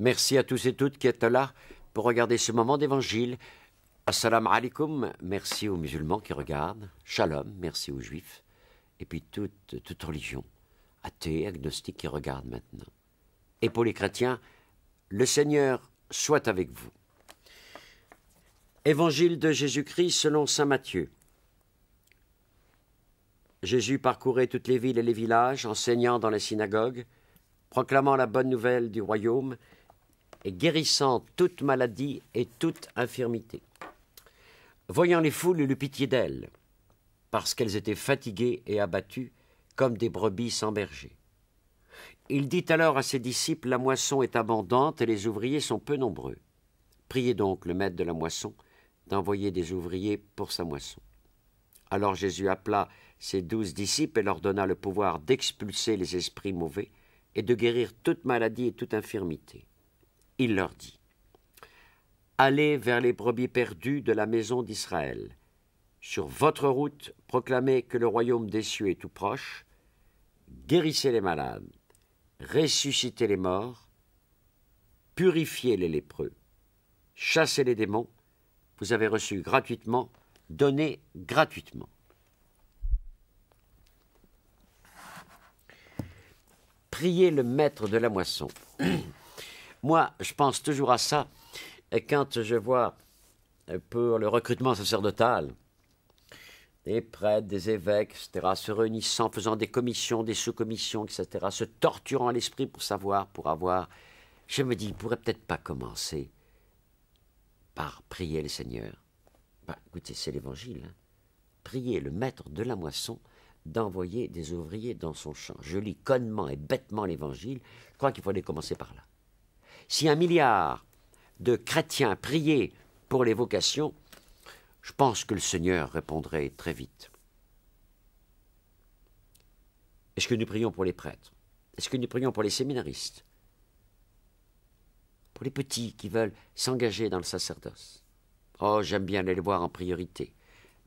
Merci à tous et toutes qui êtes là pour regarder ce moment d'évangile. Assalamu alaikum, merci aux musulmans qui regardent. Shalom, merci aux juifs. Et puis toute religion, athée, agnostique qui regardent maintenant. Et pour les chrétiens, le Seigneur soit avec vous. Évangile de Jésus-Christ selon saint Matthieu. Jésus parcourait toutes les villes et les villages, enseignant dans les synagogues, proclamant la bonne nouvelle du royaume et guérissant toute maladie et toute infirmité. Voyant les foules, il eut pitié d'elles, parce qu'elles étaient fatiguées et abattues, comme des brebis sans berger. Il dit alors à ses disciples, « La moisson est abondante et les ouvriers sont peu nombreux. Priez donc le maître de la moisson d'envoyer des ouvriers pour sa moisson. » Alors Jésus appela ses 12 disciples et leur donna le pouvoir d'expulser les esprits mauvais et de guérir toute maladie et toute infirmité. Il leur dit, « Allez vers les brebis perdues de la maison d'Israël. Sur votre route, proclamez que le royaume des cieux est tout proche. Guérissez les malades, ressuscitez les morts, purifiez les lépreux, chassez les démons. Vous avez reçu gratuitement, donnez gratuitement. » Priez le maître de la moisson. Moi, je pense toujours à ça quand je vois pour le recrutement sacerdotal des prêtres, des évêques, etc., se réunissant, faisant des commissions, des sous-commissions, etc., se torturant l'esprit pour savoir, pour avoir. Je me dis, il ne pourrait peut-être pas commencer par prier le Seigneur. Écoutez, c'est l'Évangile. Hein. Prier le maître de la moisson d'envoyer des ouvriers dans son champ. Je lis connement et bêtement l'Évangile. Je crois qu'il fallait commencer par là. Si 1 milliard de chrétiens priaient pour les vocations, je pense que le Seigneur répondrait très vite. Est-ce que nous prions pour les prêtres? Est-ce que nous prions pour les séminaristes? Pour les petits qui veulent s'engager dans le sacerdoce? Oh, j'aime bien aller les voir en priorité,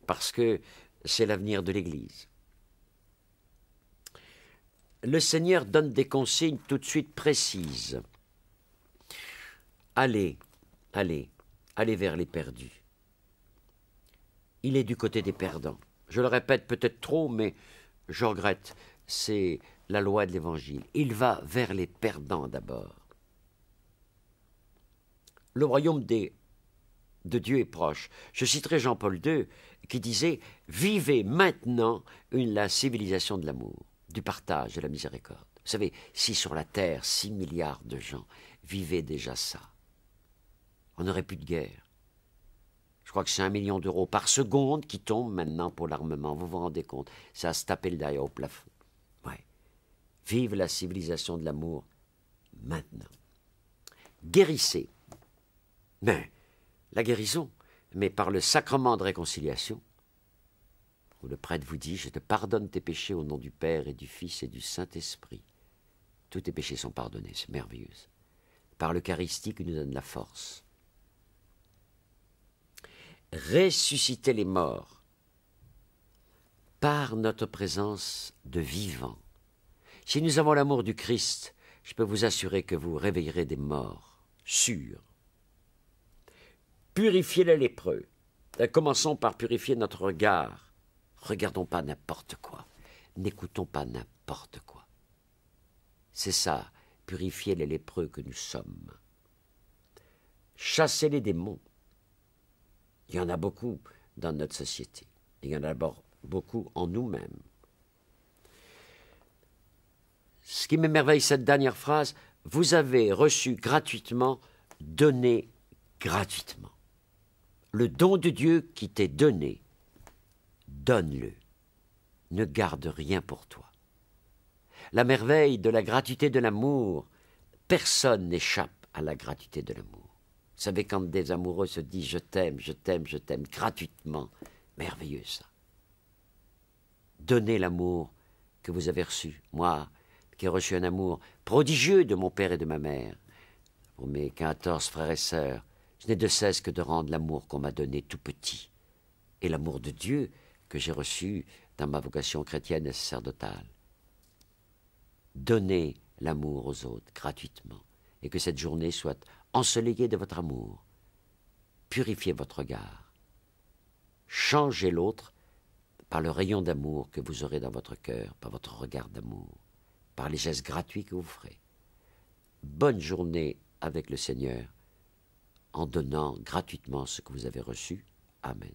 parce que c'est l'avenir de l'Église. Le Seigneur donne des consignes tout de suite précises. Allez vers les perdus. Il est du côté des perdants. Je le répète peut-être trop, mais je regrette. C'est la loi de l'Évangile. Il va vers les perdants d'abord. Le royaume de Dieu est proche. Je citerai Jean-Paul II qui disait « Vivez maintenant la civilisation de l'amour, du partage, de la miséricorde. » Vous savez, si sur la terre, 6 milliards de gens vivaient déjà ça, on n'aurait plus de guerre. Je crois que c'est 1 million d'euros par seconde qui tombent maintenant pour l'armement. Vous vous rendez compte? Ça a se taper le derrière au plafond. Ouais. Vive la civilisation de l'amour maintenant. Guérissez. Mais la guérison, mais par le sacrement de réconciliation, où le prêtre vous dit « Je te pardonne tes péchés au nom du Père et du Fils et du Saint-Esprit. » Tous tes péchés sont pardonnés, c'est merveilleux. Par l'Eucharistie qui nous donne la force. Ressusciter les morts par notre présence de vivants. Si nous avons l'amour du Christ, je peux vous assurer que vous réveillerez des morts, sûrs. Purifier les lépreux. Commençons par purifier notre regard. Regardons pas n'importe quoi. N'écoutons pas n'importe quoi. C'est ça, purifier les lépreux que nous sommes. Chasser les démons. Il y en a beaucoup dans notre société. Il y en a d'abord beaucoup en nous-mêmes. Ce qui m'émerveille, cette dernière phrase, vous avez reçu gratuitement, donné gratuitement. Le don de Dieu qui t'est donné, donne-le. Ne garde rien pour toi. La merveille de la gratuité de l'amour, personne n'échappe à la gratuité de l'amour. Vous savez, quand des amoureux se disent « je t'aime, je t'aime, je t'aime » gratuitement, merveilleux ça. Donnez l'amour que vous avez reçu. Moi, qui ai reçu un amour prodigieux de mon père et de ma mère, pour mes 14 frères et sœurs, je n'ai de cesse que de rendre l'amour qu'on m'a donné tout petit, et l'amour de Dieu que j'ai reçu dans ma vocation chrétienne et sacerdotale. Donnez l'amour aux autres gratuitement, et que cette journée soit ensoleillée de votre amour. Purifiez votre regard. Changez l'autre par le rayon d'amour que vous aurez dans votre cœur, par votre regard d'amour, par les gestes gratuits que vous ferez. Bonne journée avec le Seigneur, en donnant gratuitement ce que vous avez reçu. Amen.